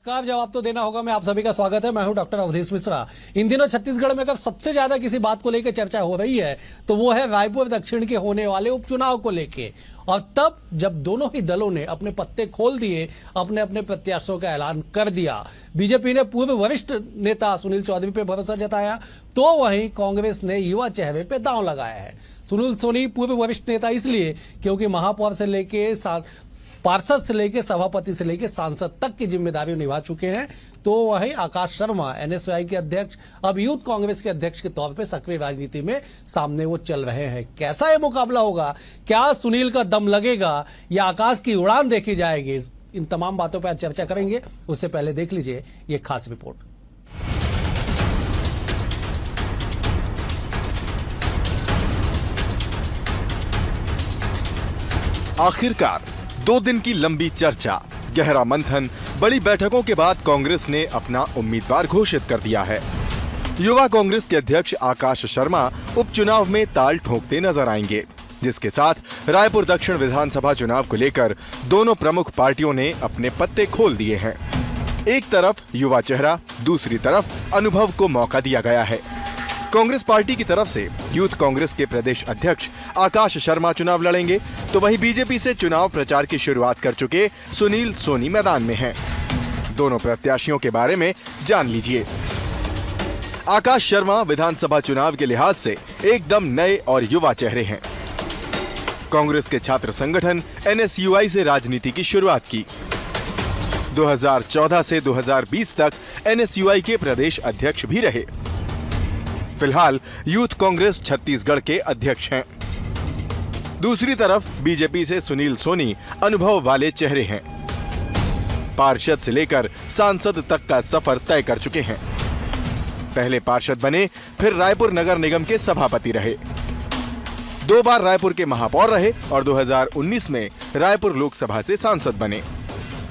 नमस्कार। जवाब तो देना होगा। मैं आप सभी का स्वागत है। मैं हूं डॉक्टर अवधेश मिश्रा। इन दिनों छत्तीसगढ़ में अगर सबसे ज्यादा किसी बात को लेकर चर्चा हो रही है तो वो है रायपुर दक्षिण के होने वाले उपचुनाव को लेकर, और तब जब दोनों ही दलों ने अपने पत्ते खोल दिए, अपने अपने प्रत्याशियों का ऐलान कर दिया। बीजेपी ने पूर्व वरिष्ठ नेता सुनील चौधरी पे भरोसा जताया, तो वहीं कांग्रेस ने युवा चेहरे पे दांव लगाया है। सुनील सोनी पूर्व वरिष्ठ नेता इसलिए क्योंकि महापौर से लेके पार्षद से लेकर सभापति से लेकर सांसद तक की जिम्मेदारी निभा चुके हैं। तो वहीं आकाश शर्मा एनएसयूआई के अध्यक्ष, अब यूथ कांग्रेस के अध्यक्ष के तौर पे सक्रिय राजनीति में सामने वो चल रहे हैं। कैसा ये मुकाबला होगा, क्या सुनील का दम लगेगा या आकाश की उड़ान देखी जाएगी, इन तमाम बातों पर आज चर्चा करेंगे। उससे पहले देख लीजिए ये खास रिपोर्ट। आखिरकार 2 दिन की लंबी चर्चा, गहरा मंथन, बड़ी बैठकों के बाद कांग्रेस ने अपना उम्मीदवार घोषित कर दिया है। युवा कांग्रेस के अध्यक्ष आकाश शर्मा उपचुनाव में ताल ठोकते नजर आएंगे, जिसके साथ रायपुर दक्षिण विधानसभा चुनाव को लेकर दोनों प्रमुख पार्टियों ने अपने पत्ते खोल दिए हैं। एक तरफ युवा चेहरा, दूसरी तरफ अनुभव को मौका दिया गया है। कांग्रेस पार्टी की तरफ से यूथ कांग्रेस के प्रदेश अध्यक्ष आकाश शर्मा चुनाव लड़ेंगे, तो वहीं बीजेपी से चुनाव प्रचार की शुरुआत कर चुके सुनील सोनी मैदान में हैं। दोनों प्रत्याशियों के बारे में जान लीजिए। आकाश शर्मा विधानसभा चुनाव के लिहाज से एकदम नए और युवा चेहरे हैं। कांग्रेस के छात्र संगठन एनएसयूआई से राजनीति की शुरुआत की। 2014 से 2020 तक एनएसयूआई के प्रदेश अध्यक्ष भी रहे। फिलहाल यूथ कांग्रेस छत्तीसगढ़ के अध्यक्ष हैं। दूसरी तरफ बीजेपी से सुनील सोनी अनुभव वाले चेहरे हैं। पार्षद से लेकर सांसद तक का सफर तय कर चुके हैं। पहले पार्षद बने, फिर रायपुर नगर निगम के सभापति रहे, 2 बार रायपुर के महापौर रहे और 2019 में रायपुर लोकसभा से सांसद बने।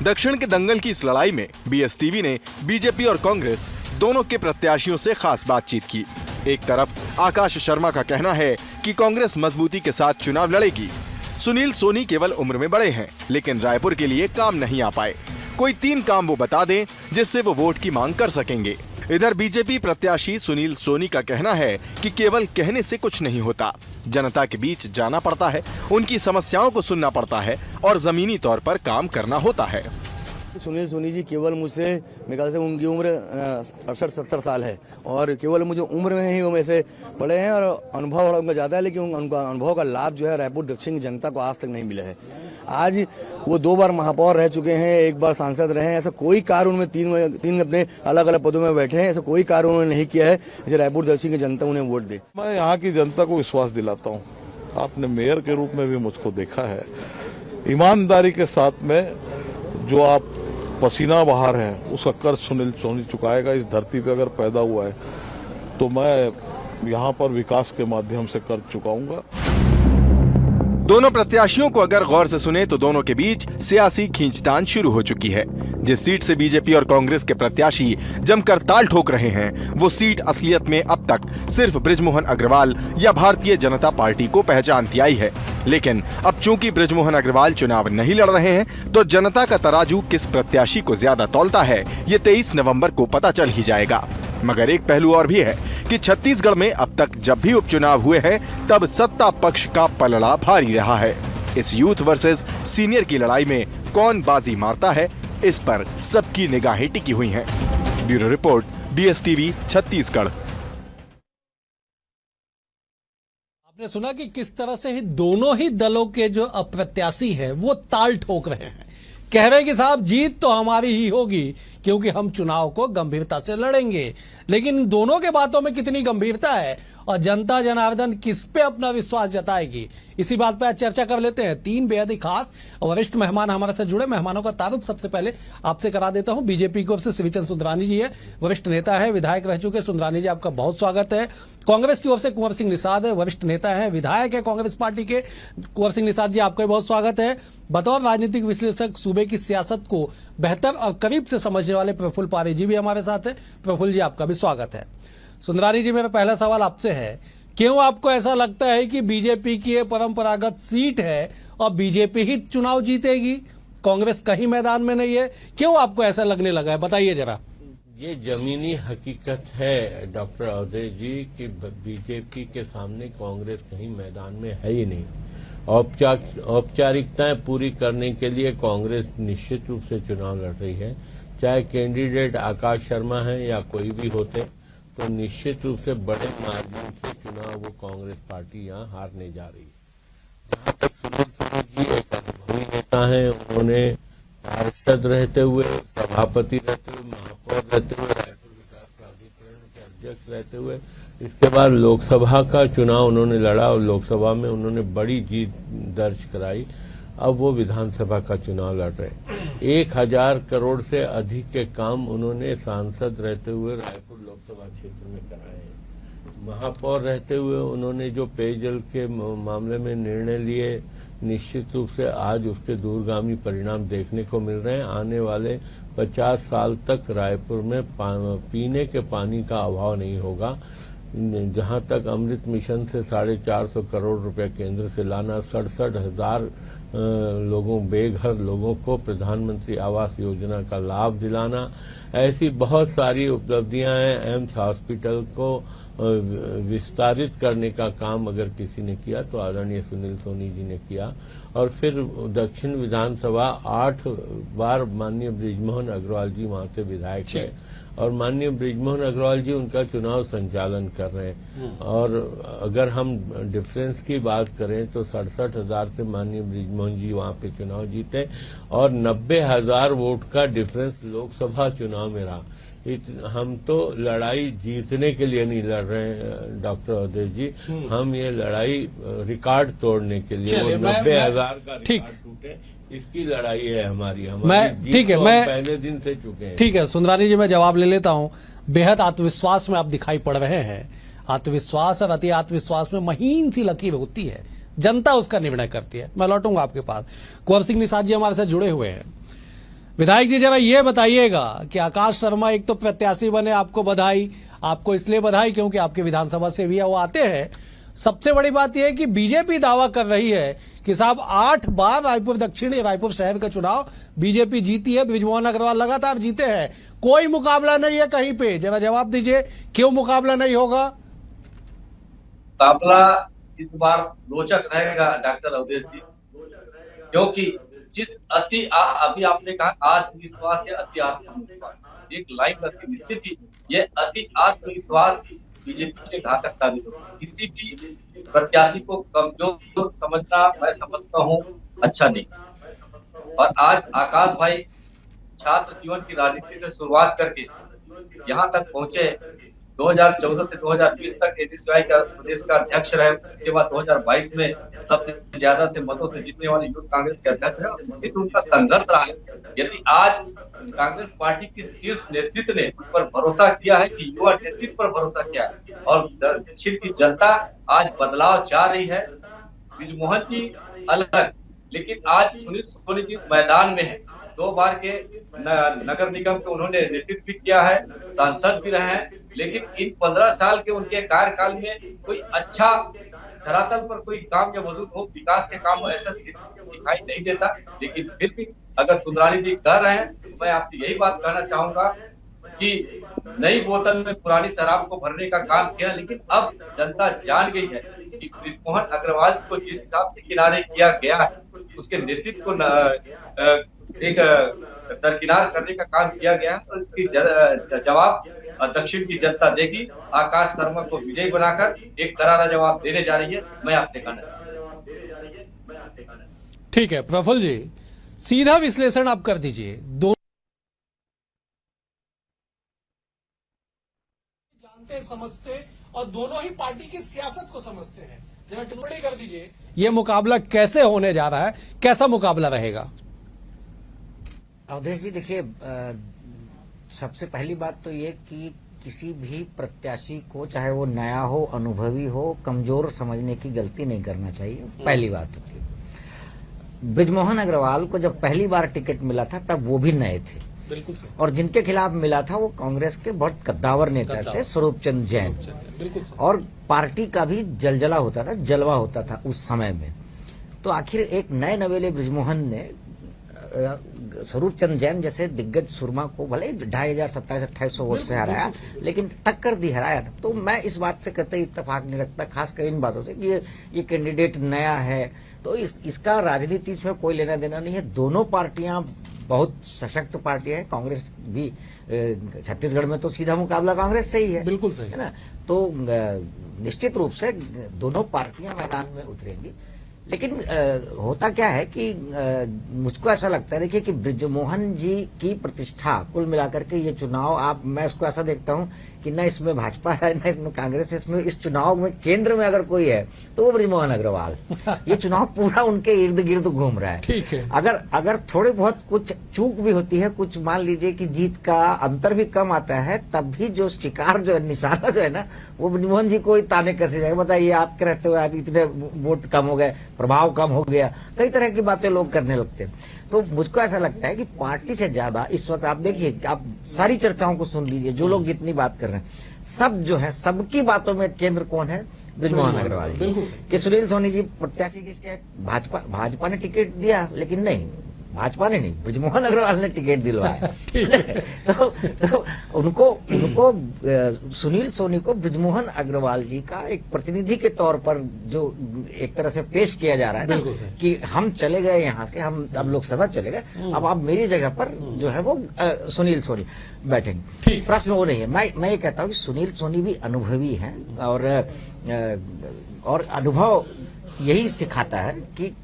दक्षिण के दंगल की इस लड़ाई में बीएसटीवी ने बीजेपी और कांग्रेस दोनों के प्रत्याशियों से खास बातचीत की। एक तरफ आकाश शर्मा का कहना है कि कांग्रेस मजबूती के साथ चुनाव लड़ेगी। सुनील सोनी केवल उम्र में बड़े हैं, लेकिन रायपुर के लिए काम नहीं आ पाए। कोई 3 काम वो बता दें जिससे वो वोट की मांग कर सकेंगे। इधर बीजेपी प्रत्याशी सुनील सोनी का कहना है कि केवल कहने से कुछ नहीं होता, जनता के बीच जाना पड़ता है, उनकी समस्याओं को सुनना पड़ता है और जमीनी तौर पर काम करना होता है। सुनील सोनी जी केवल मुझसे, मेरे ख्याल से उनकी उम्र 68-70 साल है और केवल मुझे उम्र में ही वो मेरे से बड़े हैं और अनुभव उनका ज़्यादा है, लेकिन उनका अनुभव का लाभ जो है रायपुर दक्षिण की जनता को आज तक नहीं मिला है। आज वो 2 बार महापौर रह चुके हैं, 1 बार सांसद रहे हैं। ऐसा कोई कार्य उनमें तीन अपने अलग अलग पदों में बैठे हैं, ऐसा कोई कार्य उन्होंने नहीं किया है जिसे रायपुर दक्षिण की जनता उन्हें वोट दे। मैं यहाँ की जनता को विश्वास दिलाता हूँ। आपने मेयर के रूप में भी मुझको देखा है, ईमानदारी के साथ में जो आप पसीना बहार है उसका कर्ज सुनील सोनी चुकाएगा। इस धरती पे अगर पैदा हुआ है तो मैं यहाँ पर विकास के माध्यम से कर्ज चुकाऊंगा। दोनों प्रत्याशियों को अगर गौर से सुने तो दोनों के बीच सियासी खींचतान शुरू हो चुकी है। जिस सीट से बीजेपी और कांग्रेस के प्रत्याशी जमकर ताल ठोक रहे हैं, वो सीट असलियत में अब तक सिर्फ बृजमोहन अग्रवाल या भारतीय जनता पार्टी को पहचानती आई है। लेकिन अब चूंकि बृजमोहन अग्रवाल चुनाव नहीं लड़ रहे हैं, तो जनता का तराजू किस प्रत्याशी को ज्यादा तौलता है, ये 23 नवंबर को पता चल ही जाएगा। मगर एक पहलू और भी है कि छत्तीसगढ़ में अब तक जब भी उपचुनाव हुए हैं, तब सत्ता पक्ष का पलड़ा भारी रहा है। इस यूथ वर्सेस सीनियर की लड़ाई में कौन बाजी मारता है, इस पर सबकी निगाहें टिकी हुई हैं। Bureau report, BSTV Chhattisgarh. आपने सुना कि किस तरह से ही दोनों ही दलों के जो अप्रत्याशी हैं वो ताल ठोक रहे हैं। कह रहे कि साहब जीत तो हमारी ही होगी क्योंकि हम चुनाव को गंभीरता से लड़ेंगे। लेकिन दोनों के बातों में कितनी गंभीरता है और जनता जनार्दन किस पे अपना विश्वास जताएगी, इसी बात पर आज चर्चा कर लेते हैं। 3 बेहद ही खास वरिष्ठ मेहमान हमारे साथ जुड़े। मेहमानों का तारुफ सबसे पहले आपसे करा देता हूं। बीजेपी की ओर से शिवचंद्र सुंदरानी जी है, वरिष्ठ नेता है, विधायक रह चुके। सुंदरानी जी, आपका बहुत स्वागत है। कांग्रेस की ओर से कुंवर सिंह निषाद है, वरिष्ठ नेता है, विधायक है कांग्रेस पार्टी के। कुंवर सिंह निषाद जी, आपका बहुत स्वागत है। बतौर राजनीतिक विश्लेषक सूबे की सियासत को बेहतर और करीब से समझने वाले प्रफुल्ल पारी जी भी हमारे साथ है। प्रफुल्ल जी, आपका भी स्वागत है। सुंदरानी जी, मेरा पहला सवाल आपसे है, क्यों आपको ऐसा लगता है कि बीजेपी की ये परंपरागत सीट है और बीजेपी ही चुनाव जीतेगी? कांग्रेस कहीं मैदान में नहीं है, क्यों आपको ऐसा लगने लगा है, बताइए जरा। ये जमीनी हकीकत है डॉक्टर अवधेश जी कि बीजेपी के सामने कांग्रेस कहीं मैदान में है ही नहीं। औपचारिकताएं पूरी करने के लिए कांग्रेस निश्चित रूप से चुनाव लड़ रही है, चाहे कैंडिडेट आकाश शर्मा है या कोई भी होते, तो निश्चित रूप से बड़े मार्जिन से चुनाव वो कांग्रेस पार्टी यहाँ हारने जा रही है। जहां तक सुनील सोनी जी एक अनुभवी नेता है, उन्होंने पार्षद रहते हुए, सभापति रहते हुए, महापौर रहते हुए, रायपुर विकास प्राधिकरण के अध्यक्ष रहते हुए, इसके बाद लोकसभा का चुनाव उन्होंने लड़ा और लोकसभा में उन्होंने बड़ी जीत दर्ज कराई। अब वो विधानसभा का चुनाव लड़ रहे। 1000 करोड़ से अधिक के काम उन्होंने सांसद रहते हुए रायपुर लोकसभा क्षेत्र में कराए हैं। महापौर रहते हुए उन्होंने जो पेयजल के मामले में निर्णय लिए, निश्चित रूप से आज उसके दूरगामी परिणाम देखने को मिल रहे हैं। आने वाले 50 साल तक रायपुर में पीने के पानी का अभाव नहीं होगा। जहां तक अमृत मिशन से 450 करोड़ रुपए केंद्र से लाना, 67,000 लोगों बेघर लोगों को प्रधानमंत्री आवास योजना का लाभ दिलाना, ऐसी बहुत सारी उपलब्धियां हैं। एम्स हॉस्पिटल को विस्तारित करने का काम अगर किसी ने किया तो आदरणीय सुनील सोनी जी ने किया। और फिर दक्षिण विधानसभा 8 बार माननीय बृजमोहन अग्रवाल जी वहां से विधायक है और माननीय बृजमोहन अग्रवाल जी उनका चुनाव संचालन कर रहे हैं। और अगर हम डिफरेंस की बात करें तो 67,000 से माननीय बृजमोहन जी वहां पे चुनाव जीते और 90,000 वोट का डिफरेंस लोकसभा चुनाव में रहा। हम तो लड़ाई जीतने के लिए नहीं लड़ रहे हैं डॉक्टर अवधेश जी, हम ये लड़ाई रिकॉर्ड तोड़ने के लिए, वो 90,000 का रिकॉर्ड टूटे, इसकी लड़ाई है हमारी। ठीक है, मैं पहले दिन से चुके हैं। ठीक है सुंदरानी जी, मैं जवाब ले लेता हूं। बेहद आत्मविश्वास में आप दिखाई पड़ रहे हैं। आत्मविश्वास और अति आत्मविश्वास में महीन सी लकीर होती है, जनता उसका निर्णय करती है। मैं लौटूंगा आपके पास। कुंवर सिंह निषाद जी हमारे साथ जुड़े हुए हैं। विधायक जी जरा ये बताइएगा कि आकाश शर्मा एक तो प्रत्याशी बने, आपको बधाई। आपको इसलिए बधाई क्योंकि आपके विधानसभा से भी वो आते हैं। सबसे बड़ी बात यह है कि बीजेपी दावा कर रही है कि साहब 8 बार रायपुर दक्षिण रायपुर शहर का चुनाव बीजेपी जीती है, बृजमोहन अग्रवाल लगातार जीते हैं, कोई मुकाबला नहीं है कहीं पे। जरा जवाब दीजिए, क्यों मुकाबला नहीं होगा? मुकाबला इस बार रोचक रहेगा डॉक्टर अवधेश जी, क्योंकि जिस अभी आपने कहा आत्मविश्वास या अति आत्मविश्वास, एक लाइन करके निश्चित ही ये अति आत्मविश्वास बीजेपी के घातक साबित होगा। किसी भी प्रत्याशी को कमजोर समझना मैं समझता हूँ अच्छा नहीं। और आज आकाश भाई छात्र जीवन की राजनीति से शुरुआत करके यहाँ तक पहुंचे, 2014 से 2020 तक एनएसयूआई का प्रदेश का अध्यक्ष रहे। इसके बाद 2022 में सबसे ज्यादा से मतों से जीतने वाले यूथ कांग्रेस के अध्यक्ष रहे। निश्चित उनका संघर्ष रहा है। यदि आज कांग्रेस पार्टी की शीर्ष नेतृत्व ने उन पर भरोसा किया है, कि युवा नेतृत्व पर भरोसा किया है और दक्षिण की जनता आज बदलाव चाह रही है। बृजमोहन जी अलग, लेकिन आज सुनील सोनी जी मैदान में है। 2 बार के नगर निगम के उन्होंने नेतृत्व भी किया है, सांसद भी रहे हैं, लेकिन इन 15 साल के उनके कार्यकाल में कोई अच्छा धरातल पर कोई काम या मौजूद हो, विकास के काम ऐसा दिखाई नहीं देता। लेकिन फिर भी अगर सुंदरानी जी कह रहे हैं तो मैं आपसे यही बात कहना चाहूंगा कि नई बोतल में पुरानी शराब को भरने का काम किया, लेकिन अब जनता जान गई है कि बृजमोहन अग्रवाल को जिस हिसाब से किनारे किया गया है, उसके नेतृत्व को एक दरकिनार करने का काम किया गया है। तो इसकी जवाब दक्षिण की जनता देगी। आकाश शर्मा को विजयी बनाकर एक करारा जवाब देने जा रही है, मैं आपसे कहना चाहता हूं। ठीक है प्रफुल्ल जी, सीधा विश्लेषण आप कर दीजिए। दोनों जानते समझते और दोनों ही पार्टी की सियासत को समझते हैं। जरा टिप्पणी कर दीजिए, यह मुकाबला कैसे होने जा रहा है, कैसा मुकाबला रहेगा? अवधेश जी देखिए, सबसे पहली बात तो ये कि किसी भी प्रत्याशी को, चाहे वो नया हो, अनुभवी हो, कमजोर समझने की गलती नहीं करना चाहिए। पहली बात होती है। बृजमोहन अग्रवाल को जब पहली बार टिकट मिला था तब वो भी नए थे, बिल्कुल सही। और जिनके खिलाफ मिला था वो कांग्रेस के बहुत कद्दावर नेता थे, स्वरूप चंद जैन, और पार्टी का भी जलजला होता था, जलवा होता था उस समय में। तो आखिर एक नए नवेले बृजमोहन ने स्वरूप चंद जैन जैसे दिग्गज सुरमा को भले 2500-2700-2800 वोट से हराया, लेकिन टक्कर दी हराया। तो मैं इस बात से कतई इत्तेफाक नहीं रखता, खासकर इन बातों से कि ये कैंडिडेट नया है, तो इसका राजनीति में कोई लेना देना नहीं है। दोनों पार्टियां बहुत सशक्त पार्टियां हैं। कांग्रेस भी छत्तीसगढ़ में तो सीधा मुकाबला कांग्रेस से ही है, बिल्कुल सही है ना। तो निश्चित रूप से दोनों पार्टियां मैदान में उतरेंगी, लेकिन होता क्या है कि मुझको ऐसा लगता है, देखिए कि बृजमोहन जी की प्रतिष्ठा कुल मिलाकर के ये चुनाव, मैं इसको ऐसा देखता हूं कि न इसमें भाजपा है न इसमें कांग्रेस है, इसमें इस चुनाव में केंद्र में अगर कोई है तो वो बृजमोहन अग्रवाल। ये चुनाव पूरा उनके इर्द गिर्द घूम रहा है। ठीक है। अगर थोड़ी बहुत कुछ चूक भी होती है, कुछ मान लीजिए कि जीत का अंतर भी कम आता है, तब भी जो शिकार जो है, निशाना जो है ना, वो बृजमोहन जी को ही ताने कसे जाएगा। बताइए, आपके रहते हुए आज इतने वोट कम हो गए, प्रभाव कम हो गया, कई तरह की बातें लोग करने लगते हैं। तो मुझको ऐसा लगता है कि पार्टी से ज्यादा इस वक्त आप देखिए, आप सारी चर्चाओं को सुन लीजिए, जो लोग जितनी बात कर रहे हैं, सब जो है, सबकी बातों में केंद्र कौन है? बृजमोहन अग्रवाल जी। कि सुनील सोनी जी प्रत्याशी किसके? भाजपा ने टिकट दिया, लेकिन नहीं, भाजपा ने नहीं, बृजमोहन अग्रवाल ने टिकट दिलवाया। तो उनको सुनील सोनी को बृजमोहन अग्रवाल जी का एक प्रतिनिधि के तौर पर जो एक तरह से पेश किया जा रहा है ना, कि हम चले गए यहाँ से, हम अब लोकसभा चले गए, अब आप मेरी जगह पर जो है वो सुनील सोनी बैठेंगे। प्रश्न वो नहीं है। मैं ये कहता हूँ कि सुनील सोनी भी अनुभवी हैं, और अनुभव यही सिखाता है कि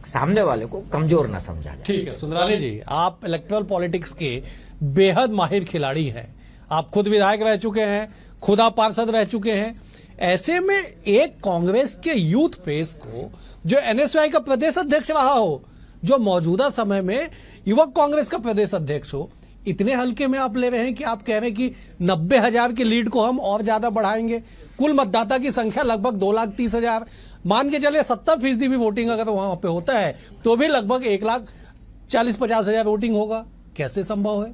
सामने वाले को कमजोर ना समझा जाए। ठीक है सुंदरानी जी, आप इलेक्ट्रल पॉलिटिक्स के बेहद माहिर खिलाड़ी हैं। आप खुद विधायक रह चुके हैं, खुद आप पार्षद रह चुके हैं। ऐसे में एक कांग्रेस के यूथ फेस को, जो एनएसयूआई का प्रदेश अध्यक्ष रहा हो, जो मौजूदा समय में युवक कांग्रेस का प्रदेश अध्यक्ष हो, इतने हल्के में आप ले रहे हैं कि आप कह रहे हैं कि 90,000 की लीड को हम और ज्यादा बढ़ाएंगे। कुल मतदाता की संख्या लगभग 2,30,000, मान के चलिए 70% भी वोटिंग अगर वहां पे होता है तो भी लगभग 1,40,50,000 वोटिंग होगा। कैसे संभव है?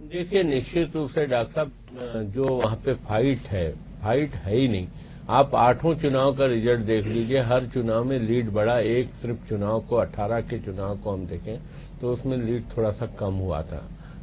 देखिए, निश्चित रूप से डॉक्टर साहब, जो वहां पे फाइट है ही नहीं। आप 8 चुनाव का रिजल्ट देख लीजिए, हर चुनाव में लीड बढ़ा। एक सिर्फ चुनाव को, 18 के चुनाव को हम देखें तो उसमें लीड थोड़ा सा कम हुआ था,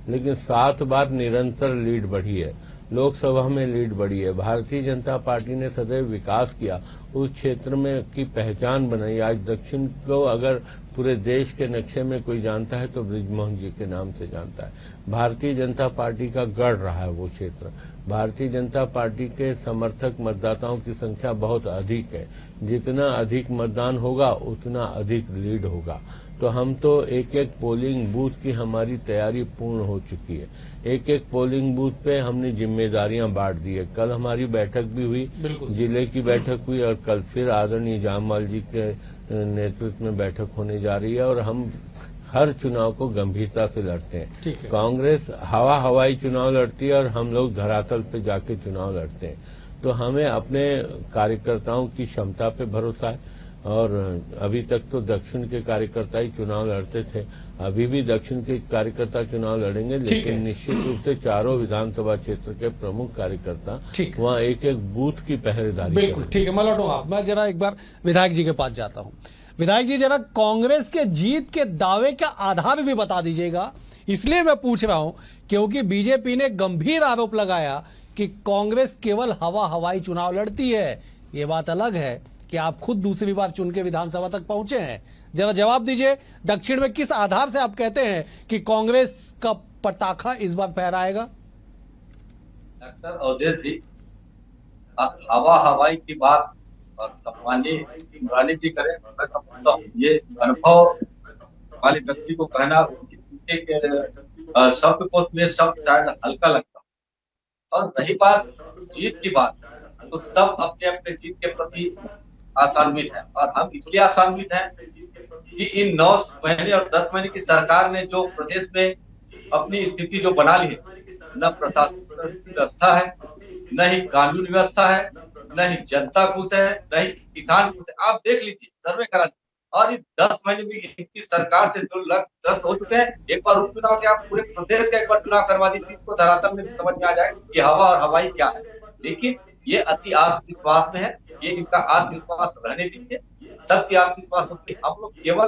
लेकिन 7 बार निरंतर लीड बढ़ी है। लोकसभा में लीड बढ़ी है। भारतीय जनता पार्टी ने सदैव विकास किया, उस क्षेत्र में की पहचान बनाई। आज दक्षिण को अगर पूरे देश के नक्शे में कोई जानता है तो बृजमोहन जी के नाम से जानता है। भारतीय जनता पार्टी का गढ़ रहा है वो क्षेत्र। भारतीय जनता पार्टी के समर्थक मतदाताओं की संख्या बहुत अधिक है। जितना अधिक मतदान होगा उतना अधिक लीड होगा। तो हम तो एक एक पोलिंग बूथ की हमारी तैयारी पूर्ण हो चुकी है। एक एक पोलिंग बूथ पे हमने जिम्मेदारियां बांट दी है। कल हमारी बैठक भी हुई, जिले की बैठक हुई, और कल फिर आदरणीय जामवाल जी के नेतृत्व में बैठक होने जा रही है। और हम हर चुनाव को गंभीरता से लड़ते हैं। कांग्रेस हवाई चुनाव लड़ती है और हम लोग धरातल पे जाके चुनाव लड़ते हैं। तो हमें अपने कार्यकर्ताओं की क्षमता पे भरोसा है। और अभी तक तो दक्षिण के कार्यकर्ता ही चुनाव लड़ते थे, अभी भी दक्षिण के कार्यकर्ता चुनाव लड़ेंगे, लेकिन निश्चित रूप से चारों विधानसभा क्षेत्र के प्रमुख कार्यकर्ता वहाँ एक एक बूथ की पहरेदारी। बिल्कुल ठीक है, मैं लौटूंगा। मैं जरा एक बार विधायक जी के पास जाता हूँ। विधायक जी, जरा कांग्रेस के जीत के दावे का आधार भी बता दीजिएगा। इसलिए मैं पूछ रहा हूं क्योंकि बीजेपी ने गंभीर आरोप लगाया कि कांग्रेस केवल हवाई चुनाव लड़ती है। ये बात अलग है कि आप खुद दूसरी बार चुन के विधानसभा तक पहुंचे हैं। जरा जवाब दीजिए, दक्षिण में किस आधार से आप कहते हैं कि कांग्रेस का पताखा इस बार फहराएगा? डॉक्टर अवधेश जी, हवाई की बात सम्मानीय इमरानी जी करें, मैं समझता हूँ ये अनुभव वाले व्यक्ति को कहना शब्द को में शब्द शायद हल्का लगता। और रही बात जीत की बात, तो सब अपने अपने जीत के प्रति आशान्वित है। और हम इसलिए आशान्वित हैं कि इन 9 महीने और 10 महीने की सरकार ने जो प्रदेश में अपनी स्थिति जो बना ली है, न प्रशासनिक व्यवस्था है, न ही कानून व्यवस्था है, न ही जनता खुश है, न ही किसान खुश है। आप देख लीजिए, सर्वे करा लीजिए। और ये 10 महीने में इनकी सरकार से जो ग्रस्त हो चुके हैं, एक बार उपचुनाव के आप पूरे प्रदेश का एक बार चुनाव करवा दीजिए, तो धरातल में समझ में आ जाए कि हवा और हवाई क्या है। लेकिन ये अति आत्मविश्वास में है, ये इनका आत्मविश्वास रहने दीजिए, सबकी आत्मविश्वास होती है। हम लोग केवल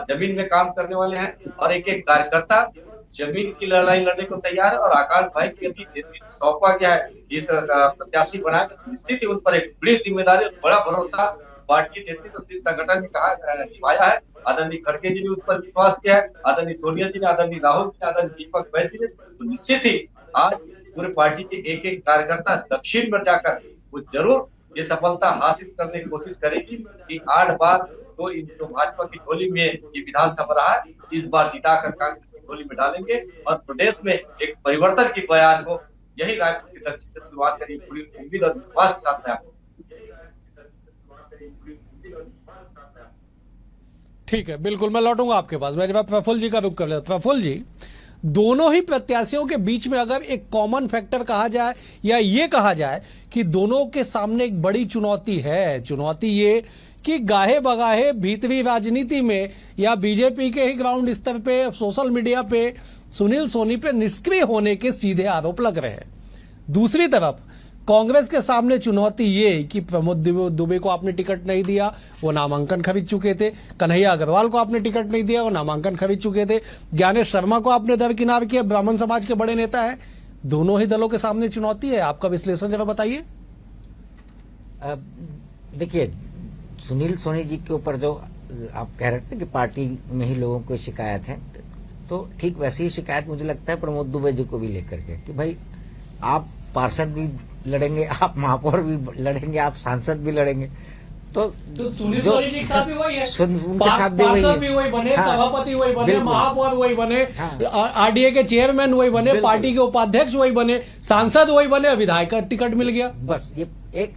जमीन में काम करने वाले हैं और एक एक कार्यकर्ता जमीन की लड़ाई लड़ने को तैयार है। और आकाश भाई की यदि नेतृत्व सौंपा गया है इस प्रत्याशी बनाया, तो निश्चित ही उन पर एक बड़ी जिम्मेदारी और बड़ा भरोसा पार्टी नेतृत्व शीर्ष संगठन ने कहा निभाया है। आदरणीय खड़गे जी ने उस पर विश्वास किया है, आदरणीय सोनिया जी ने, आदरणीय राहुल जी ने, आदरणीय दीपक बैच जी ने। तो निश्चित ही आज पूरे पार्टी के एक एक कार्यकर्ता दक्षिण में जाकर वो जरूर ये सफलता हासिल करने की कोशिश करेगी कि 8 बार तो इनको भाजपा की झोली में ये विधानसभा रहा है, इस बार जिताकर कांग्रेस की झोली में डालेंगे और प्रदेश में एक परिवर्तन की बयान हो। यही रायपुर की दक्षिण से शुरुआत करी पूरी उम्मीद और विश्वास के साथ में आपको। ठीक है, बिल्कुल मैं लौटूंगा आपके पास। मैं जब प्रफुल्ल जी का रुख कर लेता। प्रफुल्ल जी, दोनों ही प्रत्याशियों के बीच में अगर एक कॉमन फैक्टर कहा जाए या ये कहा जाए कि दोनों के सामने एक बड़ी चुनौती है, चुनौती ये कि गाहे बगाहे भीतरी राजनीति में या बीजेपी के ही ग्राउंड स्तर पे सोशल मीडिया पे सुनील सोनी पे निष्क्रिय होने के सीधे आरोप लग रहे हैं। दूसरी तरफ कांग्रेस के सामने चुनौती ये कि प्रमोद दुबे को आपने टिकट नहीं दिया, वो नामांकन खरीद चुके थे। कन्हैया अग्रवाल को आपने टिकट नहीं दिया, वो नामांकन खरीद चुके थे। ज्ञानेश शर्मा को आपने दरकिनार किया, ब्राह्मण समाज के बड़े नेता है। दोनों ही दलों के सामने चुनौती है। आपका विश्लेषण जरा बताइए। देखिए, सुनील सोनी जी के ऊपर जो आप कह रहे थे कि पार्टी में ही लोगों को शिकायत है, तो ठीक वैसी ही शिकायत मुझे लगता है प्रमोद दुबे जी को भी लेकर के कि भाई आप पार्षद भी लड़ेंगे, आप महापौर भी लड़ेंगे, आप सांसद भी लड़ेंगे। तो सुनील सोनी जी के साथ भी वही है, उनके साथ भी वही बने, सभापति वही बने, महापौर वही बने, आरडीए के चेयरमैन वही बने, पार्टी के उपाध्यक्ष वही बने, सांसद वही बने, विधायक का टिकट मिल गया। बस ये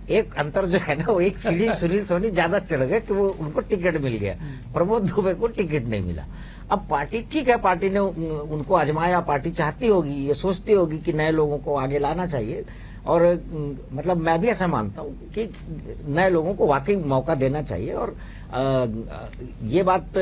एक अंतर जो है ना, वो एक सीढ़ी सुनील सोनी ज्यादा चढ़ गए कि वो उनको टिकट मिल गया, प्रमोद दुबे को टिकट नहीं मिला। अब पार्टी ठीक है, पार्टी ने उनको आजमाया, पार्टी चाहती होगी, ये सोचती होगी कि नए लोगों को आगे लाना चाहिए। और मतलब मैं भी ऐसा मानता हूँ कि नए लोगों को वाकई मौका देना चाहिए। और ये बात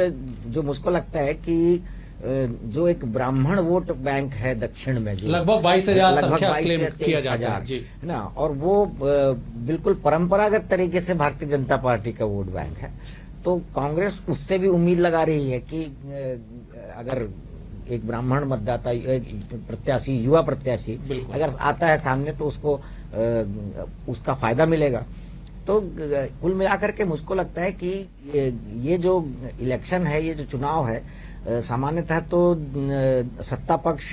जो मुझको लगता है कि जो एक ब्राह्मण वोट बैंक है दक्षिण में, जो लगभग 22,000 किया जाता है ना, और वो बिल्कुल परंपरागत तरीके से भारतीय जनता पार्टी का वोट बैंक है। तो कांग्रेस उससे भी उम्मीद लगा रही है कि अगर एक ब्राह्मण मतदाता, प्रत्याशी, युवा प्रत्याशी अगर आता है सामने तो उसको उसका फायदा मिलेगा। तो कुल मिलाकर के मुझको लगता है कि ये जो इलेक्शन है, ये जो चुनाव है, सामान्यतः तो सत्ता पक्ष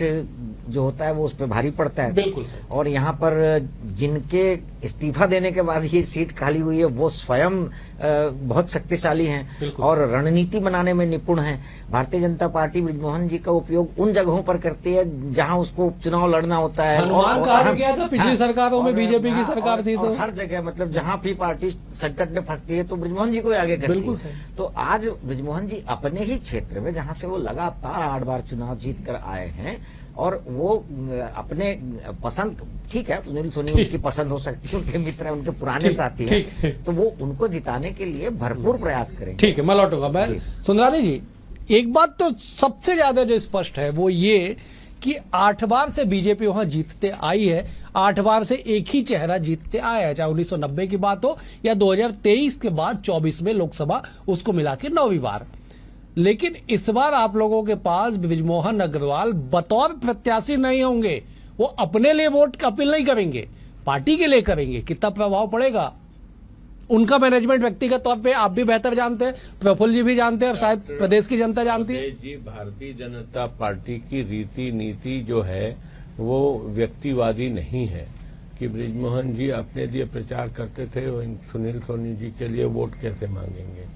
जो होता है वो उस पर भारी पड़ता है। बिल्कुल। और यहाँ पर जिनके इस्तीफा देने के बाद ये सीट खाली हुई है वो स्वयं बहुत शक्तिशाली हैं और रणनीति बनाने में निपुण हैं। भारतीय जनता पार्टी बृजमोहन जी का उपयोग उन जगहों पर करती है जहां उसको चुनाव लड़ना होता है। हनुमान कहा गया था पिछली सरकारों में, बीजेपी की सरकार थी तो हर जगह मतलब जहां भी पार्टी संकट में फंसती है तो बृजमोहन जी को आगे करती है। तो आज बृजमोहन जी अपने ही क्षेत्र में, जहां से वो लगातार 8 बार चुनाव जीत कर आए हैं, और वो अपने पसंद, ठीक है सुनील सोनी उनकी पसंद हो सकती है, उनके मित्र हैं, उनके पुराने साथी हैं, तो वो उनको जिताने के लिए भरपूर प्रयास करेंगे। ठीक है, मैं लौटूंगा। मैं सुंदरानी जी, एक बात तो सबसे ज्यादा जो स्पष्ट है वो ये कि 8 बार से बीजेपी वहां जीतते आई है, 8 बार से एक ही चेहरा जीतते आया है, चाहे 1990 की बात हो या 2023 के बाद 24 में लोकसभा, उसको मिला के 9वीं बार। लेकिन इस बार आप लोगों के पास बृजमोहन अग्रवाल बतौर प्रत्याशी नहीं होंगे, वो अपने लिए वोट का अपील नहीं करेंगे, पार्टी के लिए करेंगे। कितना प्रभाव पड़ेगा उनका मैनेजमेंट व्यक्तिगत तौर पे आप भी बेहतर जानते हैं, प्रफुल्ल जी भी जानते हैं, और शायद प्रदेश की जनता जानती है। जी, भारतीय जनता पार्टी की रीति नीति जो है वो व्यक्तिवादी नहीं है कि बृजमोहन जी अपने लिए प्रचार करते थे, सुनील सोनी जी के लिए वोट कैसे मांगेंगे।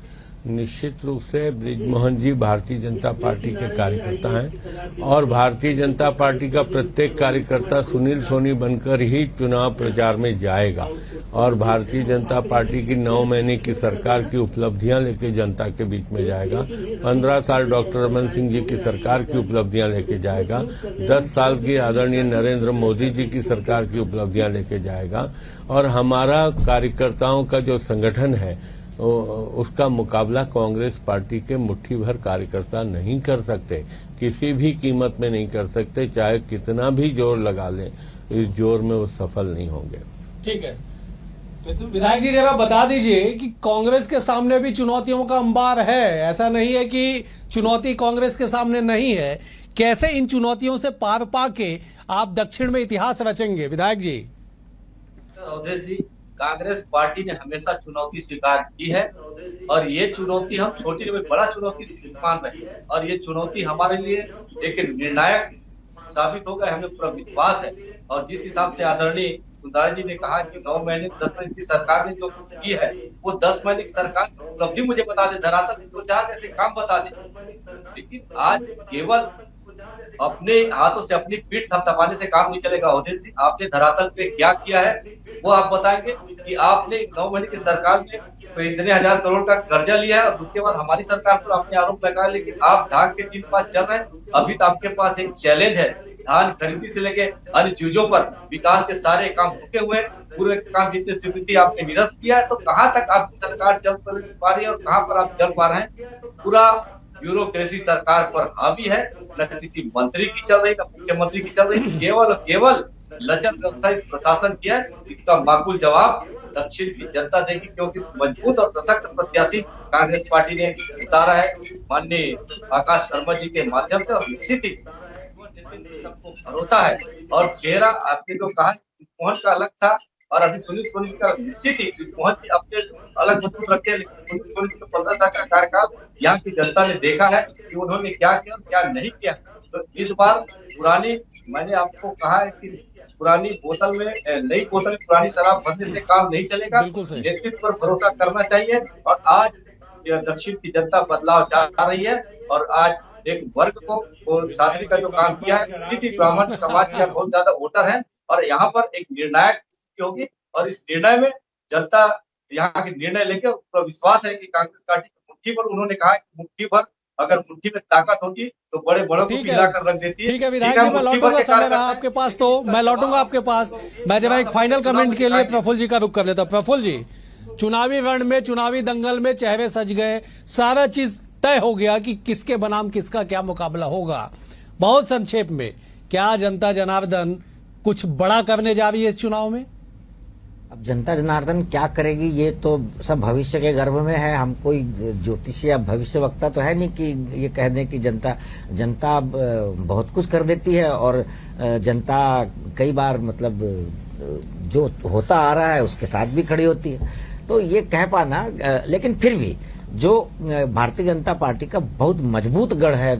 निश्चित रूप से बृजमोहन जी भारतीय जनता पार्टी के कार्यकर्ता हैं और भारतीय जनता पार्टी का प्रत्येक कार्यकर्ता सुनील सोनी बनकर ही चुनाव प्रचार में जाएगा और भारतीय जनता पार्टी की 9 महीने की सरकार की उपलब्धियां लेके जनता के बीच में जाएगा। 15 साल डॉक्टर रमन सिंह जी की सरकार की उपलब्धियां लेके जाएगा, 10 साल की आदरणीय नरेंद्र मोदी जी की सरकार की उपलब्धियां लेके जाएगा। और हमारा कार्यकर्ताओं का जो संगठन है उसका मुकाबला कांग्रेस पार्टी के मुट्ठी भर कार्यकर्ता नहीं कर सकते, किसी भी कीमत में नहीं कर सकते, चाहे कितना भी जोर लगा लें, इस जोर में वो सफल नहीं होंगे। ठीक है, विधायक जी जरा बता दीजिए कि कांग्रेस के सामने भी चुनौतियों का अंबार है, ऐसा नहीं है कि चुनौती कांग्रेस के सामने नहीं है। कैसे इन चुनौतियों से पार पाके आप दक्षिण में इतिहास रचेंगे विधायक जी? अवधेश जी, कांग्रेस पार्टी ने हमेशा चुनौती स्वीकार की है और ये चुनौती हम छोटी में बड़ा चुनौती मान रहे हैं और ये चुनौती हमारे लिए एक निर्णायक साबित होगा, हमें पूरा विश्वास है। और जिस हिसाब से आदरणीय सुंदर जी ने कहा कि 9 महीने 10 महीने की सरकार ने जो की है वो 10 महीने की सरकार की उपलब्धि मुझे बता दे, धरातल दो चार ऐसे काम बता दे। लेकिन आज केवल अपने हाथों से अपनी पीठ थपथपाने से काम नहीं चलेगा। अवधेश जी, आपने धरातल पे क्या किया है वो आप बताएंगे कि आपने 9 महीने की सरकार में इतने हजार करोड़ का कर्जा लिया है और उसके बाद हमारी सरकार पर आपने आरोप लगाया, लेकिन आप ढाक के 3 पास चल रहे हैं। अभी तो आपके पास एक चैलेंज है, धान खरीदी से लेके अन्य चीजों पर विकास के सारे काम रुके हुए, पूरे काम जितने स्वीकृति आपने निरस्त किया है, तो कहां तक आपकी सरकार चल पा रही है और कहां पर आप चल पा रहे हैं? पूरा ब्यूरोक्रेसी सरकार पर हावी है, न किसी मंत्री की चल रही, न मुख्यमंत्री की चल रही, केवल लचर व्यवस्था इस प्रशासन की है। इसका माकूल जवाब दक्षिण की जनता देगी, क्योंकि मजबूत और सशक्त प्रत्याशी कांग्रेस पार्टी ने उतारा है माननीय आकाश शर्मा जी के माध्यम से। और निश्चित ही सबको भरोसा है और चेहरा आपने जो कहा मोहन का अलग था और अभी सुनील सोनी का निश्चित ही मोहन जी अपने अलग मजबूत रखे, लेकिन सुनील सोनी का 15 साल का कार्यकाल यहाँ की जनता ने देखा है कि उन्होंने क्या किया और क्या नहीं किया। तो इस बार पुरानी, मैंने आपको कहा है कि पुरानी बोतल में नई बोतल में पुरानी शराब भरने से काम नहीं चलेगा, नेतृत्व पर भरोसा करना चाहिए। और आज दक्षिण की जनता बदलाव चाह रही है और आज एक वर्ग को शादी का जो काम किया है, सीधी ब्राह्मण समाज के बहुत ज्यादा वोटर है और यहाँ पर एक निर्णायक स्थिति होगी और इस निर्णय में जनता यहाँ के निर्णय लेकर पूरा विश्वास है कि कांग्रेस पार्टी की मुट्ठी भर, उन्होंने कहा कि मुट्ठी भर, अगर मुट्ठी में ताकत होती तो बड़े बड़ों को पिलाकर रख देती है। ठीक है विधायक जी, मैं लौटूंगा, समय रहा आपके पास तो मैं लौटूंगा आपके पास। मैं जब एक फाइनल कमेंट के लिए प्रफुल्ल जी का रुख कर लेता हूँ। प्रफुल्ल जी, चुनावी रण में, चुनावी दंगल में चेहरे सज गए, सारा चीज तय हो गया कि किसके बनाम किसका क्या मुकाबला होगा। बहुत संक्षेप में, क्या जनता जनार्दन कुछ बड़ा करने जा रही है इस चुनाव में? अब जनता जनार्दन क्या करेगी ये तो सब भविष्य के गर्भ में है। हम कोई ज्योतिषी या भविष्य वक्ता तो है नहीं कि ये कह दें कि जनता बहुत कुछ कर देती है और जनता कई बार मतलब जो होता आ रहा है उसके साथ भी खड़ी होती है। तो ये कह पाना, लेकिन फिर भी जो भारतीय जनता पार्टी का बहुत मजबूत गढ़ है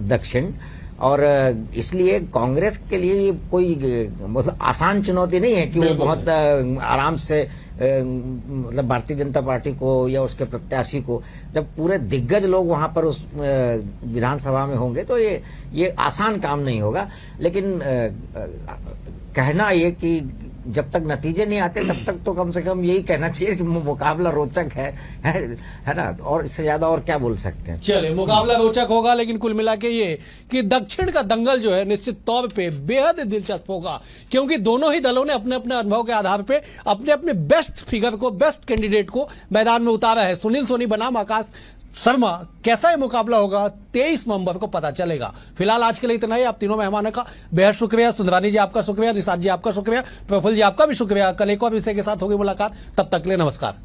दक्षिण, और इसलिए कांग्रेस के लिए ये कोई मतलब आसान चुनौती नहीं है कि वो बहुत आराम से मतलब भारतीय जनता पार्टी को या उसके प्रत्याशी को, जब पूरे दिग्गज लोग वहां पर उस विधानसभा में होंगे तो ये आसान काम नहीं होगा। लेकिन कहना ये कि जब तक नतीजे नहीं आते तब तक तो कम से कम यही कहना चाहिए कि मुकाबला रोचक है ना, और इससे ज्यादा और क्या बोल सकते हैं। चलिए, मुकाबला रोचक होगा, लेकिन कुल मिला के ये कि दक्षिण का दंगल जो है निश्चित तौर पे बेहद दिलचस्प होगा, क्योंकि दोनों ही दलों ने अपने अपने अनुभव के आधार पे अपने अपने बेस्ट फिगर को, बेस्ट कैंडिडेट को मैदान में उतारा है। सुनील सोनी बनाम आकाश शर्मा, कैसा ये मुकाबला होगा 23 नवंबर को पता चलेगा। फिलहाल आज के लिए इतना ही। आप तीनों मेहमानों का बेहद शुक्रिया। सुंदरानी जी आपका शुक्रिया, निषाद जी आपका शुक्रिया, प्रफुल्ल जी आपका भी शुक्रिया। कल एक और विषय के साथ होगी मुलाकात, तब तक के लिए नमस्कार।